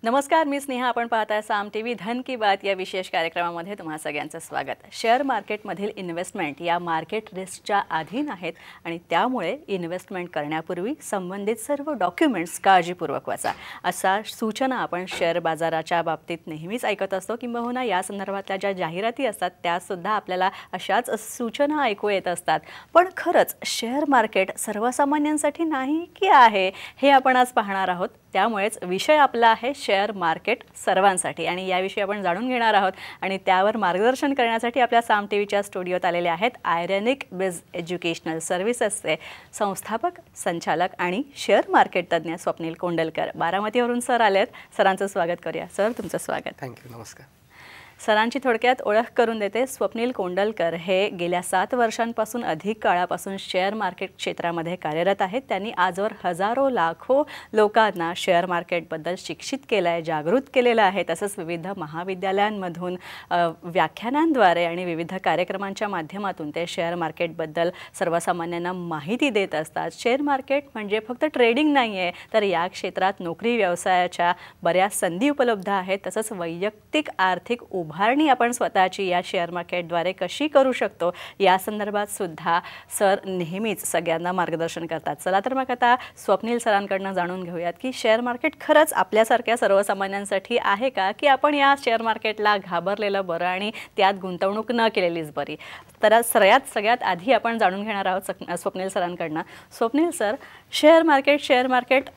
नमस्कार, मी स्नेहा. आपण पाहताय साम टीव्ही धन की बात या विशेष कार्यक्रमामध्ये तुम्हा सगळ्यांचं स्वागत. शेअर मार्केटमधील इन्व्हेस्टमेंट या मार्केट रिस्कच्या अधीन आहेत आणि त्यामुळे इन्व्हेस्टमेंट करण्यापूर्वी संबंधित सर्व डॉक्युमेंट्स काळजीपूर्वक वाचा, असा सूचना आपण शेअर बाजाराच्या बाबतीत नेहमीच ऐकत असतो. किंबहुना या संदर्भातल्या ज्या जाहिराती असतात त्यासुद्धा आपल्याला अशाच सूचना ऐकू येत असतात. पण खरंच शेअर मार्केट सर्वसामान्यांसाठी नाही की आहे, हे आपण आज पाहणार आहोत. त्यामुळेच विषय आपला आहे शेअर मार्केट सर्वांसाठी आणि याविषयी आपण जाणून घेणार आहोत. आणि त्यावर मार्गदर्शन करण्यासाठी आपल्या साम टीव्हीच्या स्टुडिओत आलेले आहेत आयरनिक बिझ एज्युकेशनल सर्व्हिसेसचे संस्थापक, संचालक आणि शेअर मार्केट तज्ज्ञ स्वप्नील कोंडलकर. बारामतीवरून सर आलेत. सरांचं स्वागत करूया. सर, तुमचं स्वागत. थँक्यू. नमस्कार. सरांची थोडक्यात ओळख करून देते. स्वप्नील कोंडलकर हे गेल्या 7 वर्षांपासून अधिक काळापासून शेअर मार्केट क्षेत्रामध्ये कार्यरत आहेत. त्यांनी आजवर हजारो लाखो लोकांना शेअर मार्केटबद्दल शिक्षित केलं आहे, जागृत केलेलं आहे. तसंच विविध महाविद्यालयांमधून व्याख्यानांद्वारे आणि विविध कार्यक्रमांच्या माध्यमातून ते शेअर मार्केटबद्दल सर्वसामान्यांना माहिती देत असतात. शेअर मार्केट म्हणजे फक्त ट्रेडिंग नाही आहे, तर या क्षेत्रात नोकरी व्यवसायाच्या बऱ्याच संधी उपलब्ध आहेत. तसंच वैयक्तिक आर्थिक उभारणी आपण स्वतःची या शेअर मार्केटद्वारे कशी करू शकतो या संदर्भात सुद्धा सर नेहमीच सगळ्यांना मार्गदर्शन करतात. चला तर मग आता स्वप्नील सरांकडनं जाणून घेऊयात की शेअर मार्केट खरंच आपल्यासारख्या सर्वसामान्यांसाठी आहे का, की आपण या शेअर मार्केटला घाबरलेलं बरं आणि त्यात गुंतवणूक न केलेलीच बरी. तर सगळ्यात आधी आपण जाणून घेणार आहोत स्वप्नील सरांकडनं. स्वप्नील सर, शेअर मार्केट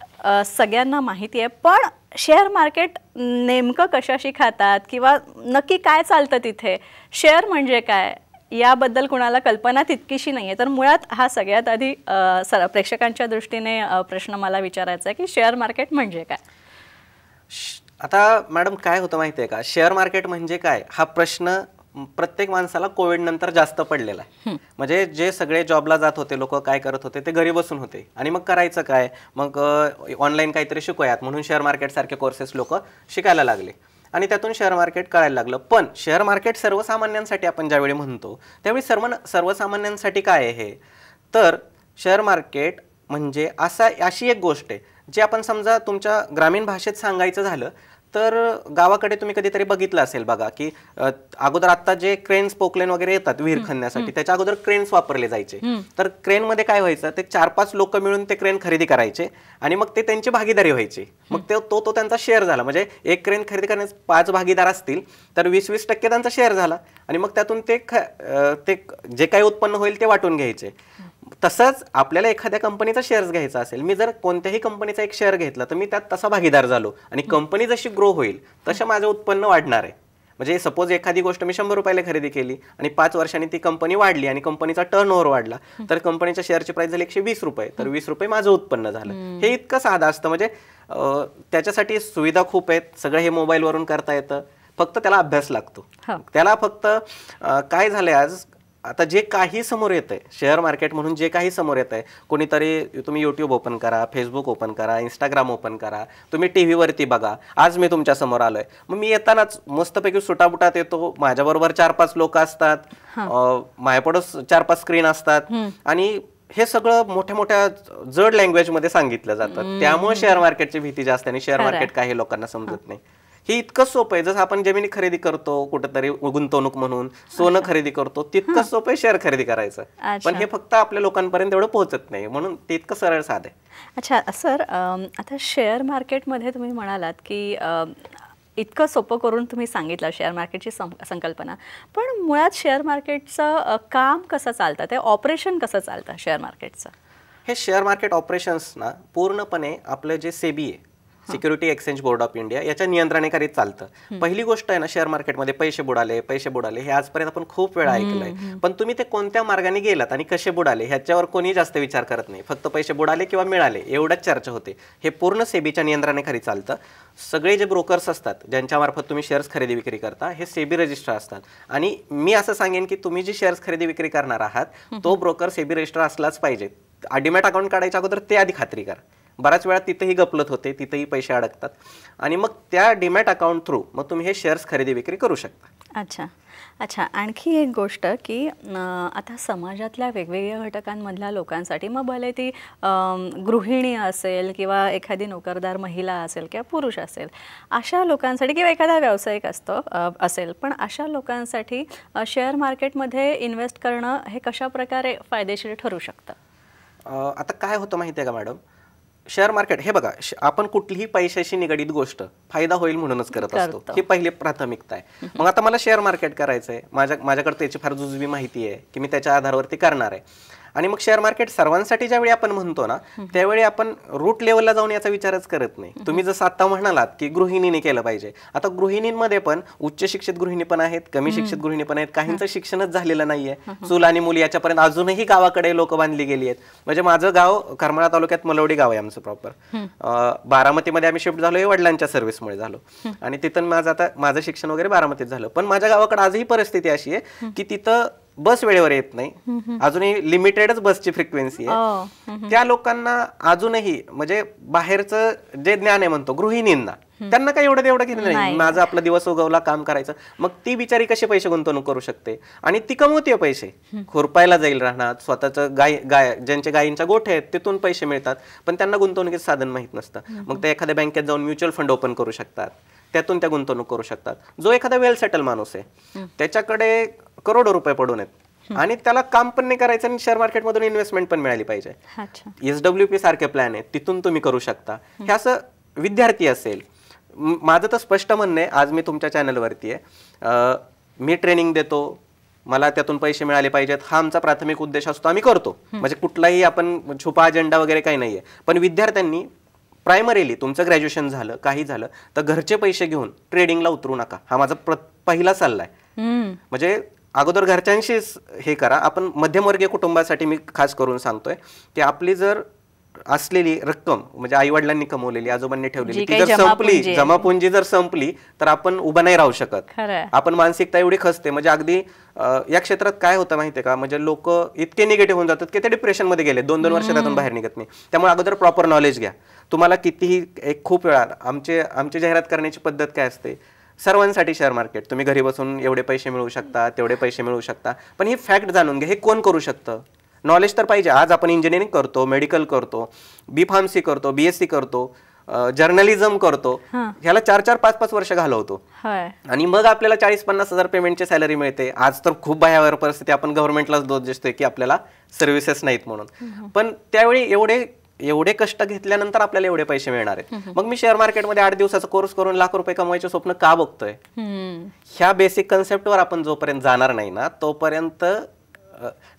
सगळ्यांना माहिती आहे, पण शेअर मार्केट नेमकं कशाशी खातात किंवा नक्की काय चालतं तिथे, शेअर म्हणजे काय याबद्दल कुणाला कल्पना तितकीशी नाही आहे. तर मुळात हा सगळ्यात आधी प्रेक्षकांच्या दृष्टीने प्रश्न मला विचारायचा आहे की शेअर मार्केट म्हणजे काय. आता मॅडम काय होतं माहिती आहे का, शेअर मार्केट म्हणजे काय हा प्रश्न प्रत्येक माणसाला कोविड नंतर जास्त पडलेला आहे. म्हणजे जे सगळे जॉबला जात होते लोक, काय करत होते, ते घरी बसून होते आणि मग करायचं काय, मग ऑनलाईन काहीतरी शिकूयात म्हणून शेअर मार्केट सारखे कोर्सेस लोक शिकायला लागले आणि त्यातून शेअर मार्केट कळायला लागलं. पण शेअर मार्केट सर्वसामान्यांसाठी आपण ज्यावेळी म्हणतो त्यावेळी सर्वसामान्यांसाठी काय आहे, तर शेअर मार्केट म्हणजे अशी एक गोष्ट आहे जी आपण समजा तुमच्या ग्रामीण भाषेत सांगायचं झालं तर गावाकडे तुम्ही कधीतरी बघितलं असेल बघा की अगोदर आता जे क्रेन्स पोकलेन वगैरे येतात विहीर खणण्यासाठी, त्याच्या अगोदर क्रेन्स वापरले जायचे. तर क्रेन मध्ये काय व्हायचं, ते 4-5 लोक मिळून ते क्रेन खरेदी करायचे आणि मग ते त्यांची भागीदारी व्हायची. मग तो त्यांचा शेअर झाला. म्हणजे एक क्रेन खरेदी करण्यास 5 भागीदार असतील तर 20% त्यांचा शेअर झाला आणि मग त्यातून ते जे काही उत्पन्न होईल ते वाटून घ्यायचे. तसंच आपल्याला एखाद्या कंपनीचा शेअर्स घ्यायचा असेल, मी जर कोणत्याही कंपनीचा एक शेअर घेतला तर मी त्यात तसा भागीदार झालो आणि कंपनी जशी ग्रो होईल तसं माझं उत्पन्न वाढणार आहे. म्हणजे सपोज एखादी गोष्ट मी 100 रुपयाला खरेदी केली आणि 5 वर्षांनी ती कंपनी वाढली आणि कंपनीचा टर्नओव्हर वाढला तर कंपनीच्या शेअरची प्राइस झाली 120 रुपये, तर 20 रुपये माझं उत्पन्न झालं. हे इतकं साधं असतं. म्हणजे त्याच्यासाठी सुविधा खूप आहेत. सगळं हे मोबाईलवरून करता येतं, फक्त त्याला अभ्यास लागतो. त्याला फक्त काय झालंय, आज आता जे काही समोर येत आहे शेअर मार्केट म्हणून जे काही समोर येत आहे, कोणीतरी तुम्ही यूट्यूब ओपन करा, फेसबुक ओपन करा, इंस्टाग्राम ओपन करा, तुम्ही टीव्हीवरती बघा. आज मी तुमच्या समोर आलोय, मग मी येतानाच मस्तपैकी सुटाबुटात येतो, माझ्याबरोबर 4-5 लोक असतात, माझ्यापुढं 4-5 स्क्रीन असतात आणि हे सगळं मोठ्या मोठ्या जड लँग्वेजमध्ये सांगितलं जातं. त्यामुळे शेअर मार्केटची भीती जास्त आणि शेअर मार्केट काही लोकांना समजत नाही. हे इतकं सोपं आहे. जसं आपण जमिनी खरेदी करतो कुठेतरी गुंतवणूक म्हणून, सोनं खरेदी करतो, तितकं सोपं आहे शेअर खरेदी करायचं. पण हे फक्त आपल्या लोकांपर्यंत एवढं पोहोचत नाही, म्हणून ते इतकं सरळ साधं आहे. अच्छा सर, आता शेअर मार्केटमध्ये तुम्ही म्हणालात की इतकं सोपं करून तुम्ही सांगितलं शेअर मार्केटची संकल्पना, पण मुळात शेअर मार्केटचं काम कसं चालतं, ते ऑपरेशन कसं चालतं शेअर मार्केटचं? हे शेअर मार्केट ऑपरेशन्स ना पूर्णपणे आपलं जे सेबी आहे, security exchange board of India, याच्या नियंत्रणाखाली चालतं. पहिली गोष्ट आहे ना, शेअर मार्केटमध्ये पैसे बुडाले हे आजपर्यंत आपण खूप वेळा ऐकलंय. पण तुम्ही ते कोणत्या मार्गाने गेलात आणि कसे बुडाले ह्याच्यावर कोणी जास्त विचार करत नाही. फक्त पैसे बुडाले किंवा मिळाले एवढ्याच चर्चा होते. हे पूर्ण सेबीच्या नियंत्रणाखाली चालतं. सगळे जे ब्रोकर्स असतात ज्यांच्यामार्फत तुम्ही शेअर्स खरेदी विक्री करता, हे सेबी रजिस्टर असतात. आणि मी असं सांगेन की तुम्ही जी शेअर्स खरेदी विक्री करणार आहात तो ब्रोकर सेबी रजिस्टर असलाच पाहिजे. डीमॅट अकाउंट काढायच्या अगोदर ते आधी खात्री करा. बऱ्याच वेळा तिथेही गपलत होते, तिथेही पैसे अडकतात आणि मग त्या डीमॅट अकाउंट थ्रू मग तुम्ही हे शेअर्स खरेदी विक्री करू शकता. अच्छा अच्छा. आणखी एक गोष्ट की आता समाजातल्या वेगवेगळ्या घटकांमधल्या लोकांसाठी, मग भले ती गृहिणी असेल किंवा एखादी नोकरदार महिला असेल किंवा पुरुष असेल, अशा लोकांसाठी किंवा एखादा व्यावसायिक असेल, पण अशा लोकांसाठी शेअर मार्केटमध्ये इन्व्हेस्ट करणं हे कशा प्रकारे फायदेशीर ठरू शकतं? आता काय होतं माहिती आहे का मॅडम, शेअर मार्केट हे बघा, आपण कुठलीही पैशाशी निगडीत गोष्ट फायदा होईल म्हणूनच करत असतो, ही पहिली प्राथमिकता आहे. मग आता मला शेअर मार्केट करायचंय, माझ्याकडे त्याची फार जुजबी माहिती आहे की मी त्याच्या आधारावरती करणार आहे. आणि मग शेअर मार्केट सर्वांसाठी ज्यावेळी आपण म्हणतो ना, त्यावेळी आपण रूट लेवलला जाऊन याचा विचारच करत नाही. तुम्ही जसं आता म्हणालात की गृहिणीने केलं पाहिजे, आता गृहिणींमध्ये पण उच्च शिक्षित गृहिणी पण आहेत, कमी शिक्षित गृहिणी पण आहेत, काहींचं शिक्षणच झालेलं नाहीये. चूल आणि मूल याच्यापर्यंत अजूनही गावाकडे लोक बांधली गेली आहेत. म्हणजे माझं गाव करमाळा तालुक्यात मलवडी गाव आहे आमचं प्रॉपर. बारामतीमध्ये आम्ही शिफ्ट झालो, वडिलांच्या सर्व्हिसमुळे झालो, आणि तिथं माझं शिक्षण वगैरे बारामतीत झालं. पण माझ्या गावाकडे आजही परिस्थिती अशी आहे की तिथं बस वेळेवर येत नाही, अजूनही लिमिटेडच बसची फ्रिक्वेन्सी आहे. त्या लोकांना अजूनही म्हणजे बाहेरचं जे ज्ञान आहे म्हणतो गृहिणींना, त्यांना काही एवढं तेवढं की नाही, माझा आपला दिवस उगवला काम करायचं. मग ती बिचारी कशी पैसे गुंतवणूक करू शकते, आणि ती कमवते पैसे, खुरपायला जाईल राहणार, स्वतःचं ज्यांच्या गायींच्या गोठ्या आहेत तिथून पैसे मिळतात, पण त्यांना गुंतवणुकीचं साधन माहित नसतं. मग ते एखाद्या बँकेत जाऊन म्युच्युअल फंड ओपन करू शकतात, त्यातून त्या गुंतवणूक करू शकतात. जो एखादा वेल सेटल माणूस आहे त्याच्याकडे करोडो रुपये पडून आहेत आणि त्याला काम पण नाही करायचं आणि शेअर मार्केटमधून इन्व्हेस्टमेंट पण मिळाली पाहिजे. SWP सारखे प्लॅन आहेत, तिथून तुम्ही करू शकता. हे असं विद्यार्थी असेल, माझं तर स्पष्ट म्हणणं आहे, आज मी तुमच्या चॅनलवरती आहे, मी ट्रेनिंग देतो, मला त्यातून पैसे मिळाले पाहिजेत, हा आमचा प्राथमिक उद्देश असतो, आम्ही करतो. म्हणजे कुठलाही आपण छुपा अजेंडा वगैरे काही नाहीये. पण विद्यार्थ्यांनी प्रायमरीली तुमचं ग्रॅज्युएशन झालं, काही झालं तर घरचे पैसे घेऊन ट्रेडिंगला उतरू नका, हा माझा पहिला सल्ला आहे. म्हणजे अगोदर घरच्यांशी हे करा. आपण मध्यमवर्गीय कुटुंबासाठी मी खास करून सांगतोय की आपली जर असलेली रक्कम म्हणजे आई वडिलांनी कमवलेली, आजोबांनी ठेवलेली, ती जर संपली, जमापुंजी जर संपली तर आपण उभं नाही राहू शकत. आपण मानसिकता एवढी खसते. म्हणजे अगदी या क्षेत्रात काय होतं माहितीये का, म्हणजे लोक इतके निगेटिव्ह होऊन जातात की ते डिप्रेशन मध्ये गेले, 2-2 वर्ष त्यातून बाहेर निघत नाही. त्यामुळे अगोदर प्रॉपर नॉलेज घ्या. तुम्हाला कितीही खूप वेळा आमची जाहिरात करण्याची पद्धत काय असते, सर्वांसाठी शेअर मार्केट, तुम्ही घरी बसून एवढे पैसे मिळवू शकता, तेवढे पैसे मिळवू शकता. पण ही फॅक्ट जाणून घ्या, हे कोण करू शकतं, नॉलेज तर पाहिजे. आज आपण इंजिनिअरिंग करतो, मेडिकल करतो, B.Pharmacy करतो, BSc करतो, जर्नलिझम करतो, ह्याला 4-4, 5-5 वर्ष घालवतो आणि मग आपल्याला 40-50 हजार पेमेंटची सॅलरी मिळते. आज तर खूप भयावह परिस्थिती, आपण गव्हर्नमेंटलाच दोष देतोय की आपल्याला सर्व्हिसेस नाहीत म्हणून. पण त्यावेळी एवढे कष्ट घेतल्यानंतर आपल्याला एवढे पैसे मिळणार आहेत. मग मी शेअर मार्केटमध्ये 8 दिवसाचा कोर्स करून लाख रुपये कमवायचे स्वप्न का बघतोय? ह्या बेसिक कन्सेप्टवर आपण जोपर्यंत जाणार नाही ना, तोपर्यंत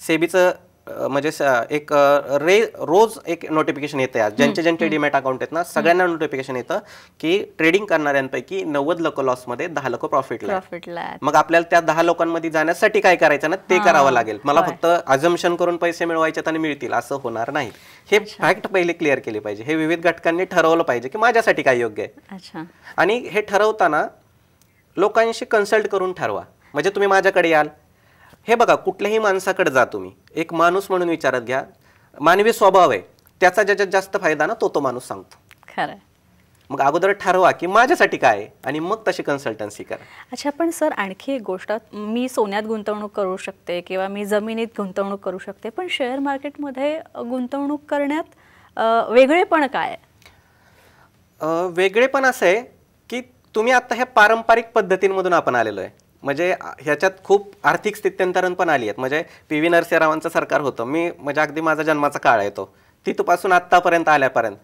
सेबीचं म्हणजे एक रोज एक नोटिफिकेशन येते. आज ज्यांचे डीमॅट अकाउंट आहेत ना, सगळ्यांना नोटिफिकेशन येतं की ट्रेडिंग करणाऱ्यांपैकी 90 लोक लॉसमध्ये, 10 लोक प्रॉफिटला. मग आपल्याला त्या 10 लोकांमध्ये जाण्यासाठी काय करायचं ना, ते करावं लागेल. मला फक्त अजम्पशन करून पैसे मिळवायचे आणि मिळतील असं होणार नाही. हे फॅक्ट पहिले क्लिअर केली पाहिजे. हे विविध घटकांनी ठरवलं पाहिजे की माझ्यासाठी काय योग्य आहे. आणि हे ठरवताना लोकांशी कन्सल्ट करून ठरवा. म्हणजे तुम्ही माझ्याकडे याल, हे बघा, कुठल्याही माणसाकडे जा तुम्ही, एक माणूस म्हणून विचारात घ्या. मानवी स्वभाव आहे, त्याचा ज्याच्यात जास्त फायदा ना तो माणूस सांगतो. खरं. मग अगोदर ठरवा की माझ्यासाठी काय आहे आणि मग तशी कन्सल्टन्सी करा. अच्छा, पण सर आणखी एक गोष्ट, मी सोन्यात गुंतवणूक करू शकते किंवा मी जमिनीत गुंतवणूक करू शकते, पण शेअर मार्केटमध्ये गुंतवणूक करण्यात वेगळेपण काय? वेगळेपण असं आहे की तुम्ही आता ह्या पारंपरिक पद्धतींमधून आपण आलेलो आहे. म्हणजे ह्याच्यात खूप आर्थिक स्थित्यंतरण पण आली आहेत. म्हणजे PV नरसिंहरावांचं सरकार होतं, मी म्हणजे अगदी माझा जन्माचा काळ आहे तो, तिथपासून आत्तापर्यंत आल्यापर्यंत.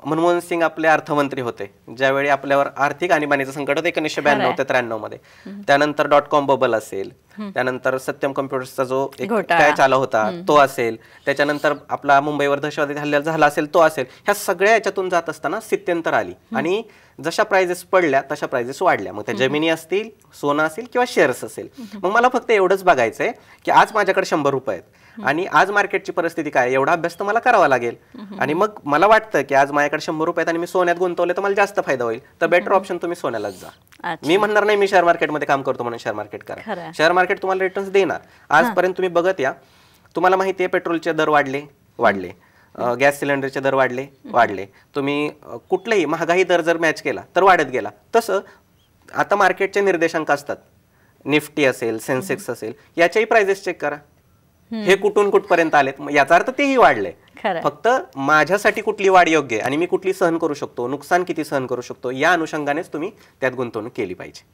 मनमोहन सिंग आपले अर्थमंत्री होते ज्यावेळी आपल्यावर आर्थिक आणीबाणीचं संकट होतं 1992 ते 93 मध्ये. त्यानंतर .com बबल असेल, त्यानंतर सत्यम कम्प्युटर्सचा जो एक काय चालू होता तो असेल, त्याच्यानंतर आपला मुंबईवर दहशतवादी हल्ला झाला असेल तो असेल. ह्या सगळ्या याच्यातून जात असताना स्थित्यंतर आली आणि जशा प्राइजेस पडल्या तशा प्राइजेस वाढल्या. मग त्या जमिनी असतील, सोनं असेल किंवा शेअर्स असेल. मग मला फक्त एवढंच बघायचंय की आज माझ्याकडे 100 रुपये आहेत आणि आज मार्केटची परिस्थिती काय, एवढा अभ्यास तर मला करावा लागेल. आणि मग मला वाटतं की आज माझ्याकडे 100 रुपये आहेत आणि मी सोन्यात गुंतवले तर मला जास्त फायदा होईल, तर बेटर ऑप्शन तुम्ही सोन्यालाच जा. मी म्हणणार नाही मी शेअर मार्केटमध्ये काम करतो म्हणून शेअर मार्केट करा. शेअर मार्केट तुम्हाला रिटर्न्स देणार. आजपर्यंत तुम्ही बघत या, तुम्हाला माहिती आहे पेट्रोलचे दर वाढले, गॅस सिलेंडरचे दर वाढले. तुम्ही कुठलाही महागाई दर जर मॅच केला तर वाढत गेला. तसं आता मार्केटचे निर्देशांक असतात, निफ्टी असेल, सेन्सेक्स असेल, याच्याही प्राइजेस चेक करा. हे कुठून कुठपर्यंत आलेत, याचा अर्थ तेही वाढले. फक्त माझ्यासाठी कुठली वाढ योग्य आहे आणि मी कुठली सहन करू शकतो, नुकसान किती सहन करू शकतो, या अनुषंगानेच तुम्ही त्यात गुंतवणूक केली पाहिजे.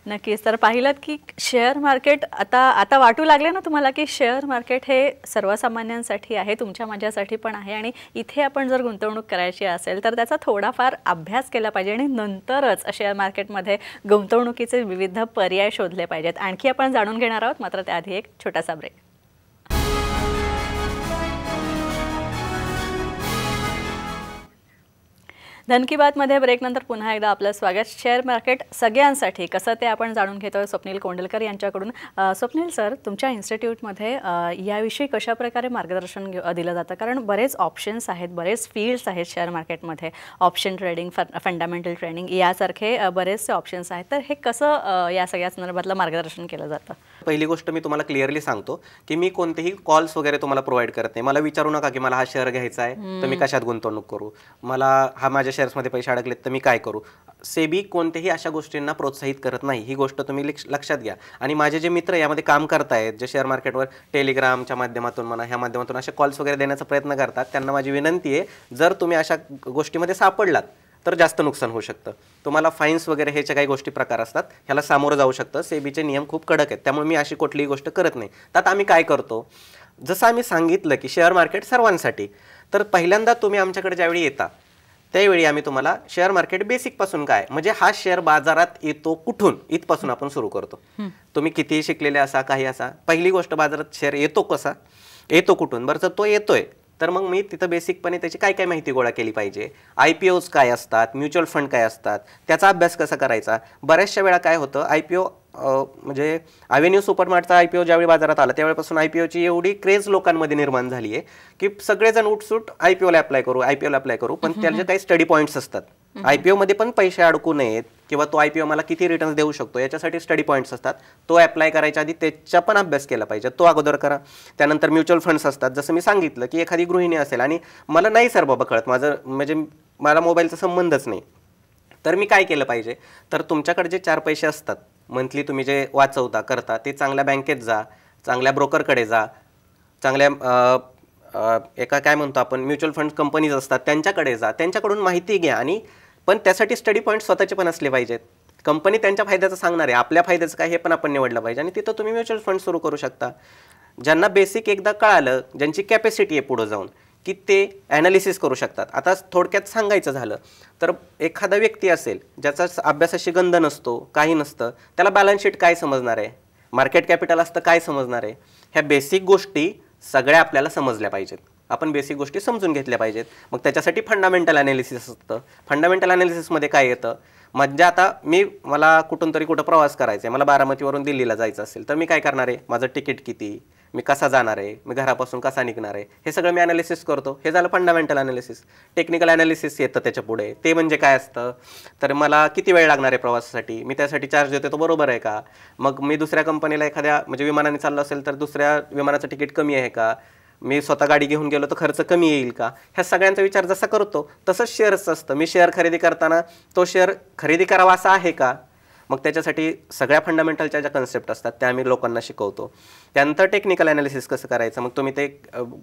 नक्कीच. तर पाहिलं की शेअर मार्केट आता वाटू लागले ना तुम्हाला की शेअर मार्केट हे सर्वसामान्यांसाठी आहे, तुमच्या माझ्यासाठी पण आहे आणि इथे आपण जर गुंतवणूक करायची असेल तर त्याचा थोडाफार अभ्यास केला पाहिजे आणि नंतरच शेअर मार्केटमध्ये गुंतवणुकीचे विविध पर्याय शोधले पाहिजेत. आणखी आपण जाणून घेणार आहोत, मात्र त्याआधी एक छोटासा ब्रेक. धन की बातमध्ये ब्रेकनंतर पुन्हा एकदा आपलं स्वागत. शेअर मार्केट सगळ्यांसाठी कसं ते आपण जाणून घेतोय स्वप्नील कोंडलकर यांच्याकडून. स्वप्नील सर, तुमच्या इन्स्टिट्यूटमध्ये याविषयी कशाप्रकारे मार्गदर्शन दिलं जातं? कारण बरेच ऑप्शन्स आहेत, बरेच फील्ड्स आहेत शेअर मार्केटमध्ये. ऑप्शन ट्रेडिंग, फंडामेंटल ट्रेडिंग यासारखे बरेचसे ऑप्शन्स आहेत. तर हे कसं या सगळ्या संदर्भातलं मार्गदर्शन केलं जातं? पहिली गोष्ट मी तुम्हाला क्लिअरली सांगतो की मी कोणतेही कॉल्स वगैरे तुम्हाला प्रोव्हाइड करत नाही. मला विचारू नका की मला हा शेअर घ्यायचा आहे तर मी कशात गुंतवणूक करू, मला हा माझ्या शेअर्समध्ये पैसे अडकलेत तर मी काय करू. सेबी कोणत्याही अशा गोष्टींना प्रोत्साहित करत नाही, ही गोष्ट तुम्ही लक्षात घ्या. आणि माझे जे मित्र यामध्ये काम करतायत, जे शेअर मार्केटवर टेलिग्रामच्या माध्यमातून म्हणा, ह्या माध्यमातून असे कॉल्स वगैरे देण्याचा प्रयत्न करतात, त्यांना माझी विनंती आहे, जर तुम्ही अशा गोष्टीमध्ये सापडलात तर जास्त नुकसान होऊ शकतं. तुम्हाला फाईन्स वगैरे ह्याच्या काही गोष्टी प्रकार असतात, ह्याला सामोरं जाऊ शकतं. सेबीचे नियम खूप कडक आहेत, त्यामुळे मी अशी कुठलीही गोष्ट करत नाही. तर आम्ही काय करतो, जसं आम्ही सांगितलं की शेअर मार्केट सर्वांसाठी, तर पहिल्यांदा तुम्ही आमच्याकडे ज्यावेळी येता त्यावेळी आम्ही तुम्हाला शेअर मार्केट बेसिकपासून काय, म्हणजे हा शेअर बाजारात येतो कुठून, इथपासून आपण सुरू करतो. तुम्ही कितीही शिकलेले असा, काही असा, पहिली गोष्ट बाजारात शेअर येतो कसा, येतो कुठून. बरं, तर तो येतोय तर मग मी तिथं बेसिकपणे त्याची काय काय माहिती गोळा केली पाहिजे, IPOs काय असतात, म्युच्युअल फंड काय असतात, त्याचा अभ्यास कसा करायचा. बऱ्याचशा वेळा काय होतं, IPO म्हणजे अव्हेन्यू सुपरमार्टचा IPO ज्यावेळी बाजारात आला त्यावेळेपासून IPOची एवढी क्रेज लोकांमध्ये निर्माण झाली आहे की सगळेजण उठसूट IPOला अप्लाय करू, पण त्याचे काही स्टडी पॉईंट्स असतात. IPO मध्ये पण पैसे अडकू नयेत किंवा तो IPO मला किती रिटर्न्स देऊ शकतो याच्यासाठी स्टडी पॉईंट्स असतात. तो अप्लाय करायच्या आधी त्याचा पण अभ्यास केला पाहिजे, तो अगोदर करा. त्यानंतर म्युच्युअल फंड्स असतात, जसं मी सांगितलं की एखादी गृहिणी असेल आणि मला नाही सर बाबा कळत, माझं म्हणजे मला मोबाईलचा संबंधच नाही, तर मी काय केलं पाहिजे, तर तुमच्याकडे जे 4 पैसे असतात मंथली तुम्ही जे वाचवता करता, ते चांगल्या बँकेत जा, चांगल्या ब्रोकरकडे जा, चांगल्या एका काय म्हणतो आपण म्युच्युअल फंड कंपनीज असतात त्यांच्याकडे जा, त्यांच्याकडून माहिती घ्या. आणि पण त्यासाठी स्टडी पॉईंट स्वतःचे पण असले पाहिजेत. कंपनी त्यांच्या फायद्याचं सांगणार आहे, आपल्या फायद्याचं काय हे पण आपण निवडलं पाहिजे आणि तिथं तुम्ही म्युच्युअल फंड सुरू करू शकता. ज्यांना बेसिक एकदा कळालं, ज्यांची कॅपॅसिटी आहे पुढं जाऊन की ते ॲनालिसिस करू शकतात. आता थोडक्यात सांगायचं झालं तर एखादा व्यक्ती असेल ज्याचा अभ्यासाशी गंध नसतो, काही नसतं, त्याला बॅलन्स शीट काय समजणार आहे, मार्केट कॅपिटल असतं काय समजणार आहे. ह्या बेसिक गोष्टी सगळ्या आपल्याला समजल्या पाहिजेत, आपण बेसिक गोष्टी समजून घेतल्या पाहिजेत. मग त्याच्यासाठी फंडामेंटल ॲनालिसिस असतं. फंडामेंटल ॲनालिसिसमध्ये काय येतं, म्हणजे आता मला कुठून तरी कुठं प्रवास करायचा आहे, मला बारामतीवरून दिल्लीला जायचं असेल तर मी काय करणार आहे, माझं तिकीट किती, मी कसा जाणार आहे, मी घरापासून कसा निघणार आहे, हे सगळं मी ॲनालिसिस करतो. हे झालं फंडामेंटल ॲनालिसिस. टेक्निकल ॲनालिसिस येतं त्याच्या पुढे. ते म्हणजे काय असतं, तर मला किती वेळ लागणार आहे प्रवासासाठी, मी त्यासाठी चार्ज देतो तो बरोबर आहे का, मग मी दुसऱ्या कंपनीला एखाद्या म्हणजे विमानाने चाललं असेल तर दुसऱ्या विमानाचं तिकीट कमी आहे का, मी स्वतः गाडी घेऊन गेलो तर खर्च कमी येईल का, ह्या सगळ्यांचा विचार जसा करतो तसंच शेअर्सचं असतं. मी शेअर खरेदी करताना तो शेअर खरेदी करावा असा आहे का, मग त्याच्यासाठी सगळ्या फंडामेंटलच्या ज्या कन्सेप्ट असतात त्या आम्ही लोकांना शिकवतो. त्यानंतर टेक्निकल ॲनालिसिस कसं करायचं, मग तुम्ही ते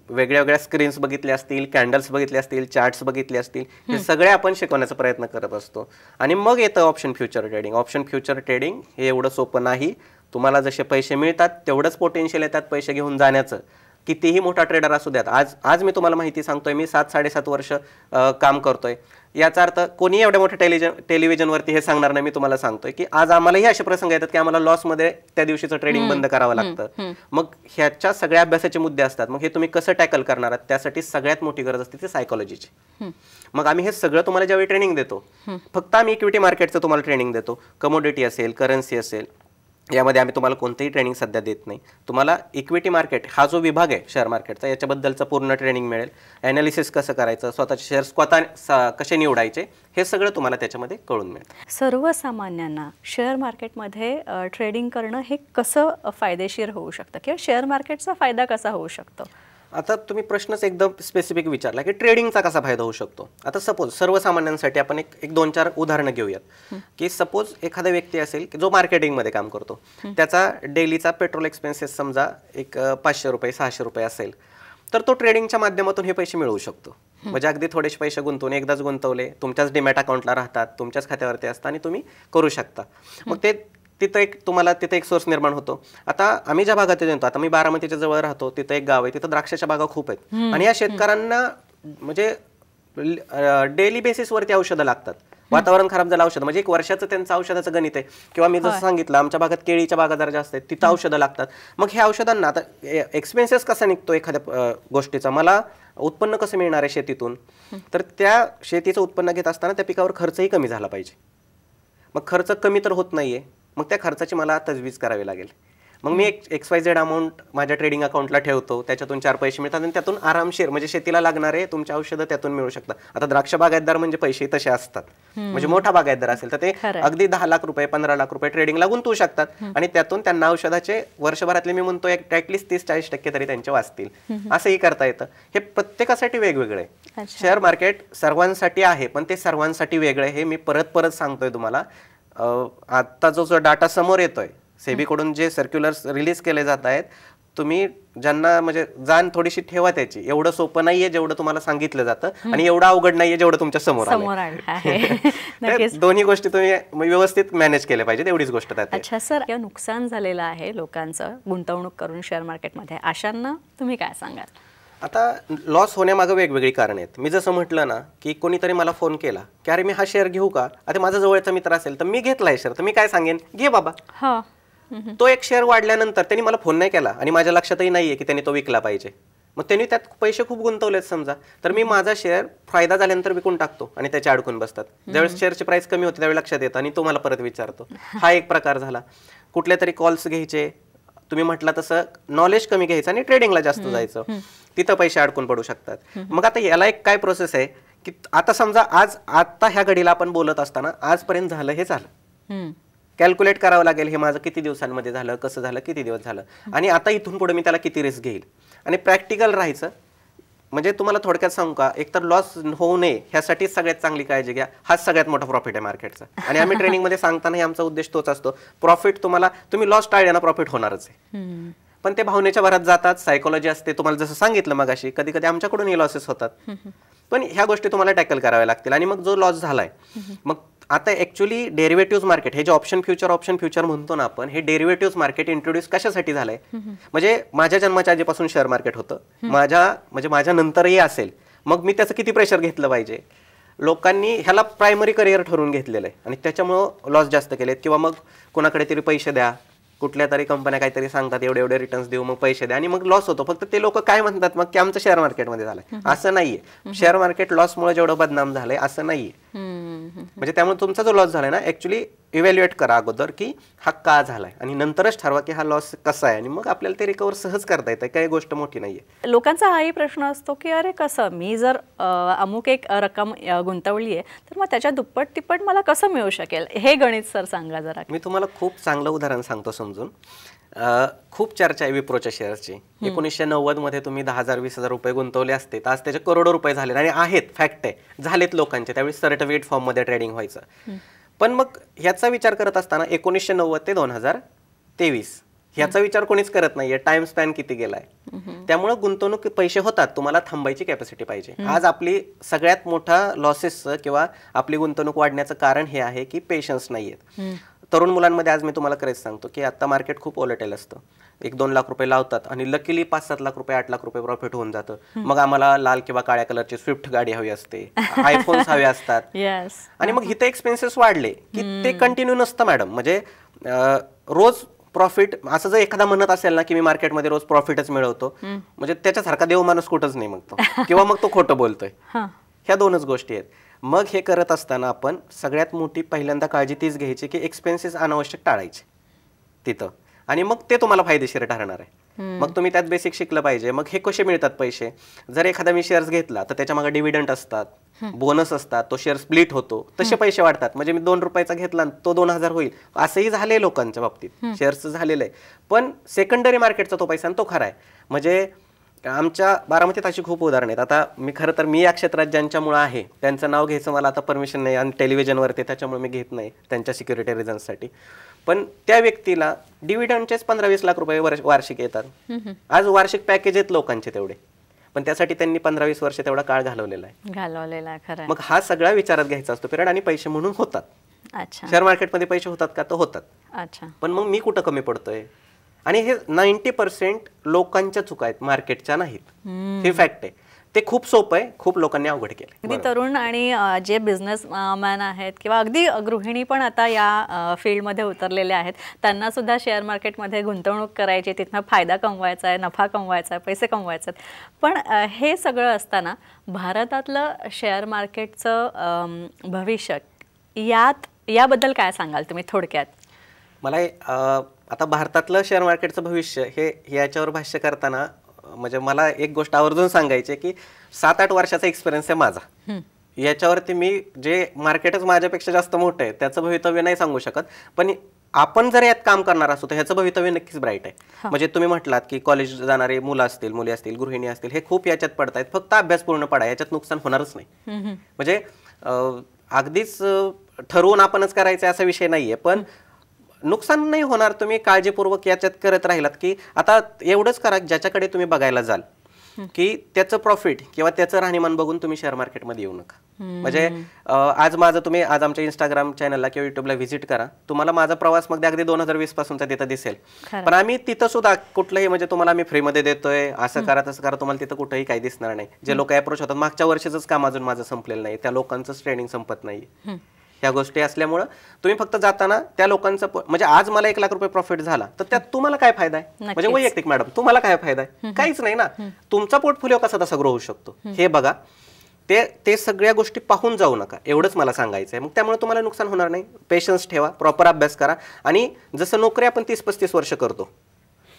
वेगळ्या वेगळ्या स्क्रीन्स बघितले असतील, कॅन्डल्स बघितले असतील, चार्ट्स बघितले असतील, हे सगळे आपण शिकवण्याचा प्रयत्न करत असतो. आणि मग येतं option future trading. Option future trading हे एवढं सोपं नाही. तुम्हाला जसे पैसे मिळतात तेवढंच पोटेन्शियल येतात पैसे घेऊन जाण्याचं. कितीही मोठा ट्रेडर असू द्यात, आज मी तुम्हाला माहिती सांगतोय, मी 7-7.5 वर्ष काम करतोय, याचा अर्थ कोणी एवढ्या मोठ्या टेलिव्हिजनवरती हे सांगणार नाही. मी तुम्हाला सांगतोय की आज आम्हालाही असे प्रसंग येतात की आम्हाला लॉसमध्ये त्या दिवशीचं ट्रेडिंग बंद करावं लागतं. मग ह्याच्या सगळ्या अभ्यासाचे मुद्दे असतात. मग हे तुम्ही कसं टॅकल करणार आहात, त्यासाठी सगळ्यात मोठी गरज असते ती सायकॉलॉजीची. मग आम्ही हे सगळं तुम्हाला ज्यावेळी ट्रेनिंग देतो, फक्त आम्ही इक्विटी मार्केटचं तुम्हाला ट्रेनिंग देतो. कमोडिटी असेल, करन्सी असेल, यामध्ये आम्ही तुम्हाला कोणतेही ट्रेनिंग सध्या देत नाही. तुम्हाला इक्विटी मार्केट हा जो विभाग आहे शेअर मार्केटचा, याच्याबद्दलचं पूर्ण ट्रेनिंग मिळेल. ॲनालिसिस कसं करायचं, स्वतःचे शेअर्स कसे निवडायचे, हे सगळं तुम्हाला त्याच्यामध्ये कळून मिळेल. सर्वसामान्यांना शेअर मार्केटमध्ये ट्रेडिंग करणं हे कसं फायदेशीर होऊ शकतं किंवा शेअर मार्केटचा फायदा कसा होऊ शकतो? आता तुम्ही प्रश्नच एकदम स्पेसिफिक विचारला की ट्रेडिंगचा कसा फायदा होऊ शकतो. आता सपोज सर्वसामान्यांसाठी आपण एक 2-4 उदाहरणं घेऊयात की सपोज एखादा व्यक्ती असेल की जो मार्केटिंगमध्ये काम करतो, त्याचा डेलीचा पेट्रोल एक्सपेन्सेस समजा एक 500 रुपये 600 रुपये असेल, तर तो ट्रेडिंगच्या माध्यमातून हे पैसे मिळवू शकतो. म्हणजे अगदी थोडेसे पैसे गुंतवून एकदाच गुंतवले, तुमच्याच डिमॅट अकाउंटला राहतात, तुमच्याच खात्यावरती असतात आणि तुम्ही करू शकता. मग ते तुम्हाला तिथे एक सोर्स निर्माण होतो. आता आम्ही ज्या भागात येतो, आता मी बारामतीच्या जवळ राहतो, तिथं एक गाव आहे, तिथं द्राक्षाच्या बागा खूप आहेत आणि या शेतकऱ्यांना म्हणजे डेली बेसिसवरती औषधं लागतात. वातावरण खराब झालं औषध, म्हणजे एक वर्षाचं त्यांचं औषधाचं गणित आहे. किंवा मी जसं सांगितलं आमच्या भागात केळीच्या बागा जरा जास्त आहेत, तिथं औषधं लागतात. मग ह्या औषधांना आता एक्सपेन्सेस कसा निघतो एखाद्या गोष्टीचा, मला उत्पन्न कसं मिळणार आहे शेतीतून, तर त्या शेतीचं उत्पन्न घेत असताना त्या पिकावर खर्चही कमी झाला पाहिजे. मग खर्च कमी तर होत नाहीये, मग त्या खर्चाची मला तजवीज करावी लागेल. मग मी एक XYZ अमाऊंट माझ्या ट्रेडिंग अकाउंटला ठेवतो, त्याच्यातून 4 पैसे मिळतात आणि त्यातून आरामशीर म्हणजे शेतीला लागणारे तुमचे औषधं त्यातून मिळू शकतात. आता द्राक्ष बागायतदार म्हणजे पैसे तसे असतात, म्हणजे मोठा बागायतदार असेल तर ते अगदी 10 लाख रुपये 15 लाख रुपये ट्रेडिंगला गुंतवू शकतात आणि त्यातून त्यांना औषधाचे वर्षभरातले मी म्हणतो ॲटलिस्ट 30-40% तरी त्यांचे वाचतील. असंही करता येतं. हे प्रत्येकासाठी वेगवेगळं आहे. शेअर मार्केट सर्वांसाठी आहे, पण ते सर्वांसाठी वेगळं आहे. हे मी परत सांगतोय तुम्हाला. आता जो डाटा समोर येतोय सेबीकडून, जे सर्क्युलर्स रिलीज केले जात आहेत, तुम्ही ज्यांना म्हणजे जाण थोडीशी ठेवा त्याची. एवढं सोपं नाहीये जेवढं तुम्हाला सांगितलं जातं आणि एवढं अवघड नाहीये जेवढं तुमच्या समोर आहे. दोन्ही गोष्टी तुम्ही व्यवस्थित मॅनेज केल्या पाहिजेत, एवढीच गोष्ट त्यात. अच्छा सर, नुकसान झालेलं आहे लोकांचं गुंतवणूक करून शेअर मार्केटमध्ये, अशांना तुम्ही काय सांगाल? आता लॉस होण्यामागे वेगवेगळी कारण आहेत. मी जसं म्हटलं ना की कोणीतरी मला फोन केला की अरे मी हा शेअर घेऊ का, आता माझा जवळचा मित्र असेल तर मी घेतलाय शेअर, तर मी काय सांगेन, घे बाबा. तो एक शेअर वाढल्यानंतर त्यांनी मला फोन नाही केला आणि माझ्या लक्षातही नाहीये की त्यांनी तो विकला पाहिजे. मग त्यांनी त्यात पैसे खूप गुंतवलेत समजा, तर मी माझा शेअर फायदा झाल्यानंतर विकून टाकतो आणि त्याचे अडकून बसतात. ज्यावेळेस शेअरची प्राइस कमी होते त्यावेळी लक्षात येतं आणि तो मला परत विचारतो. हा एक प्रकार झाला. कुठले तरी कॉल्स घ्यायचे, तुम्ही म्हटलं तसं नॉलेज कमी घ्यायचं आणि ट्रेडिंगला जास्त जायचं, तिथं पैसे अडकून पडू शकतात. मग आता याला एक काय प्रोसेस आहे की आता समजा आता ह्या घडीला आपण बोलत असताना आजपर्यंत झालं हे झालं, कॅल्क्युलेट करावं लागेल हे माझं किती दिवसांमध्ये झालं, कसं झालं, किती दिवस झालं आणि आता इथून पुढे मी त्याला किती रिस्क घेईल आणि प्रॅक्टिकल राहायचं. म्हणजे तुम्हाला थोडक्यात सांगू का, एकतर लॉस होऊ नये ह्यासाठी सगळ्यात चांगली काळजी घ्या. हाच सगळ्यात मोठा प्रॉफिट आहे मार्केटचा आणि आम्ही ट्रेनिंगमध्ये सांगतानाही आमचा उद्देश तोच असतो. प्रॉफिट तुम्ही लॉस टाळले ना, प्रॉफिट होणारच आहे. पण ते भावनेच्या भरात जातात, सायकोलॉजी असते. तुम्हाला जसं सांगितलं मगाशी, कधी कधी आमच्याकडून लॉसेस होतात, पण ह्या गोष्टी तुम्हाला टॅकल कराव्या लागतील. आणि मग जो लॉस झालाय, मग आता ऍक्च्युली डेरिव्हेटिव्ह मार्केट, हे जे ऑप्शन फ्युचर म्हणतो ना आपण, हे डेरिव्हेटिव्ह मार्केट इंट्रोड्यूस कशासाठी झालंय, म्हणजे माझ्या जन्माच्या आधीपासून शेअर मार्केट होतं, माझ्या नंतरही असेल, मग मी त्याचं किती प्रेशर घेतलं पाहिजे. लोकांनी ह्याला प्रायमरी करिअर ठरवून घेतलेलं आहे आणि त्याच्यामुळं लॉस जास्त केलेत. किंवा मग कोणाकडे तरी पैसे द्या, कुठल्या तरी कंपन्या काहीतरी सांगतात एवढे रिटर्न्स देऊ, मग पैसे द्या आणि मग लॉस होतो. फक्त ते लोक काय म्हणतात मग की आमचं शेअर मार्केटमध्ये झालंय. असं नाहीये. शेअर मार्केट लॉसमुळे जेवढं बदनाम झालंय असं नाहीये. म्हणजे त्यामुळे तुमचा जो लॉस झालाय ना, ऍक्च्युली इव्हॅल्युएट करा अगोदर की हा का झालाय आणि नंतरच ठरवा की हा लॉस कसा आहे आणि मग आपल्याला ते रिकवर सहज करता येतं. काही गोष्ट मोठी नाहीये. लोकांचा हाही प्रश्न असतो की अरे कसं, मी जर अमुक एक रक्कम गुंतवली आहे तर मग त्याच्या दुप्पट तिप्पट मला कसं मिळू शकेल, हे गणित सर सांगा जरा. मी तुम्हाला खूप चांगलं उदाहरण सांगतो समजून. खूप चर्चा आहे विप्रोच्या शेअर्सची. 1990 मध्ये तुम्ही 10,000-20,000 रुपये गुंतवले असते तर आज त्याचे करोडो रुपये झाले आणि आहेत, फॅक्ट आहे, झालेत लोकांचे. त्यावेळी सर्टिफिकेट फॉर्म मध्ये ट्रेडिंग व्हायचं. पण मग ह्याचा विचार करत असताना 1990 ते 2023 ह्याचा विचार कोणीच करत नाहीये. टाइम स्पॅन किती गेलाय. त्यामुळे गुंतवणूक पैसे होतात, तुम्हाला थांबायची कॅपॅसिटी पाहिजे. आज आपली सगळ्यात मोठा लॉसेसचं किंवा आपली गुंतवणूक वाढण्याचं कारण हे आहे की पेशन्स नाहीयेत. तरुण मुलांमध्ये आज मी तुम्हाला खरंच सांगतो की आता मार्केट खूप ओलेटेल असतं. 1-2 लाख रुपये लावतात आणि लकीली 5-7 लाख रुपये 8 लाख रुपये प्रॉफिट होऊन जातं. मग आम्हाला लाल किंवा काळ्या कलरची स्विफ्ट गाडी हवी असते, आयफोन्स हवे असतात आणि मग इथे एक्सपेन्सेस वाढले की ते कंटिन्यू नसतं मॅडम. म्हणजे रोज प्रॉफिट असं जर एखादा म्हणत असेल ना की मी मार्केटमध्ये रोज प्रॉफिटच मिळवतो, म्हणजे त्याच्यासारखा देव माणूस कुठंच नाही मग तो, किंवा मग तो खोटं बोलतोय. ह्या दोनच गोष्टी आहेत. मग हे करत असताना आपण सगळ्यात मोठी पहिल्यांदा काळजी तीच घ्यायची की एक्सपेन्सेस अनावश्यक टाळायचे तिथं, आणि मग ते तुम्हाला फायदेशीर ठरणार आहे. मग तुम्ही त्यात बेसिक शिकलं पाहिजे. मग हे कसे मिळतात पैसे, जर एखादा मी शेअर्स घेतला तर त्याच्या मागे डिव्हिडंड असतात, बोनस असतात, तो शेअर स्प्लिट होतो, तसे पैसे वाढतात. म्हणजे मी 2 रुपयाचा घेतला तो 2000 होईल, असंही झालंय लोकांच्या बाबतीत, शेअर्स झालेलं आहे. पण सेकंडरी मार्केटचा तो पैसा तो खरा आहे. म्हणजे आमच्या बारामतीत अशी खूप उदाहरणं आहेत. आता मी खरं तर मी या क्षेत्रात ज्यांच्यामुळे आहे त्यांचं नाव घ्यायचं मला आता परमिशन नाही आणि टेलिव्हिजनवरती त्याच्यामुळे मी घेत नाही त्यांच्या सिक्युरिटी रिझन्ससाठी. पण त्या व्यक्तीला डिव्हिडंडचेच 15-20 लाख रुपये वार्षिक येतात. आज वार्षिक पॅकेज आहेत लोकांचे तेवढे, पण त्यासाठी त्यांनी 15-20 वर्ष तेवढा काळ घालवलेला आहे. खरं. मग हा सगळा विचारात घ्यायचा असतो पिरियड. आणि पैसे म्हणून होतात. अच्छा. शेअर मार्केटमध्ये पैसे होतात का? तर होतात. अच्छा. पण मग मी कुठं कमी पडतोय? आणि हे 90% लोकांच्या चुका आहेत, मार्केटच्या नाहीत. हे फॅक्ट आहे. ते खूप सोपं आहे, खूप लोकांनी अवघड केलं. अगदी तरुण आणि जे बिझनेस मॅन आहेत किंवा अगदी गृहिणी पण आता या फील्डमध्ये उतरलेल्या आहेत, त्यांना सुद्धा शेअर मार्केटमध्ये गुंतवणूक करायची, तिथनं फायदा कमवायचा आहे, नफा कमवायचा आहे, पैसे कमवायचे आहेत. पण हे सगळं असताना भारतातलं शेअर मार्केटचं भविष्य याबद्दल काय सांगाल तुम्ही थोडक्यात? मला आता भारतातलं शेअर मार्केटचं भविष्य हे याच्यावर भाष्य करताना म्हणजे मला एक गोष्ट आवर्जून सांगायची आहे की 7-8 वर्षाचा एक्सपिरियन्स आहे माझा. याच्यावरती मी जे मार्केटच माझ्यापेक्षा जास्त मोठं आहे त्याचं भवितव्य नाही सांगू शकत. पण आपण जर यात काम करणार असू तर ह्याचं भवितव्य नक्कीच ब्राईट आहे. म्हणजे तुम्ही म्हटलात की कॉलेज जाणारे मुलं असतील, मुली असतील, गृहिणी असतील, हे खूप याच्यात पडतायत. फक्त अभ्यास पूर्ण पडा, याच्यात नुकसान होणारच नाही. म्हणजे अगदीच ठरवून आपणच करायचं असा विषय नाहीये, पण नुकसान नाही होणार तुम्ही काळजीपूर्वक याच्यात करत राहिलात की. आता एवढंच करा, ज्याच्याकडे तुम्ही बघायला जाल की त्याचं प्रॉफिट किंवा त्याचं राहणीमान बघून तुम्ही शेअर मार्केटमध्ये येऊ नका. म्हणजे तुम्ही आज आमच्या इंस्टाग्राम चॅनलला किंवा युट्यूबला व्हिजिट करा, तुम्हाला माझा प्रवास मग अगदी 2020 पासूनचा तिथं दिसेल. पण आम्ही तिथं सुद्धा कुठलंही म्हणजे तुम्हाला आम्ही फ्रीमध्ये देतोय असं करा तसं करा, तुम्हाला तिथं कुठंही काही दिसणार नाही. जे लोक अप्रोच होतात, मागच्या वर्षीच काम अजून माझं संपलेलं नाही, त्या लोकांचंच ट्रेनिंग संपत नाही. ह्या गोष्टी असल्यामुळं तुम्ही फक्त जाताना त्या लोकांचं म्हणजे आज मला 1 लाख रुपये प्रॉफिट झाला तर त्यात तुम्हाला काय फायदा आहे? म्हणजे वैयक्तिक मॅडम तुम्हाला काय फायदा आहे? काहीच नाही ना. तुमचा पोर्टफोलिओ कसा तसा ग्रो होऊ शकतो हे बघा. ते सगळ्या गोष्टी पाहून जाऊ नका, एवढंच मला सांगायचं आहे. मग त्यामुळे तुम्हाला नुकसान होणार नाही. पेशन्स ठेवा, प्रॉपर अभ्यास करा. आणि जसं नोकरी आपण 30-35 वर्ष करतो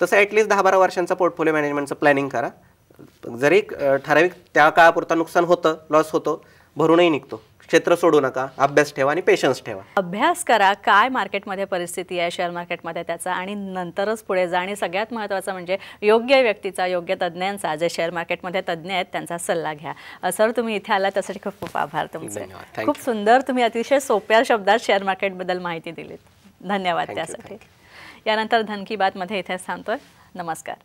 तसं ॲटलिस्ट 10-12 वर्षांचा पोर्टफोलिओ मॅनेजमेंटचं प्लॅनिंग करा. जरी ठराविक त्या काळापुरता नुकसान होतं, लॉस होतो, भरूनही निघतो. क्षेत्र सोडू नका, अभ्यास ठेवा आणि पेशन्स ठेवा. अभ्यास करा काय मार्केटमध्ये परिस्थिती आहे शेअर मार्केटमध्ये त्याचा, आणि नंतरच पुढे जा. आणि सगळ्यात महत्त्वाचं म्हणजे योग्य व्यक्तीचा, योग्य तज्ज्ञांचा, जे शेअर मार्केटमध्ये तज्ज्ञ आहेत त्यांचा सल्ला घ्या. सर तुम्ही इथे आला त्यासाठी खूप खूप आभार तुमचे. खूप सुंदर तुम्ही अतिशय सोप्या शब्दात शेअर मार्केटबद्दल माहिती दिलीत. धन्यवाद त्यासाठी. यानंतर धन की बातमध्ये इथेच थांबतोय. नमस्कार.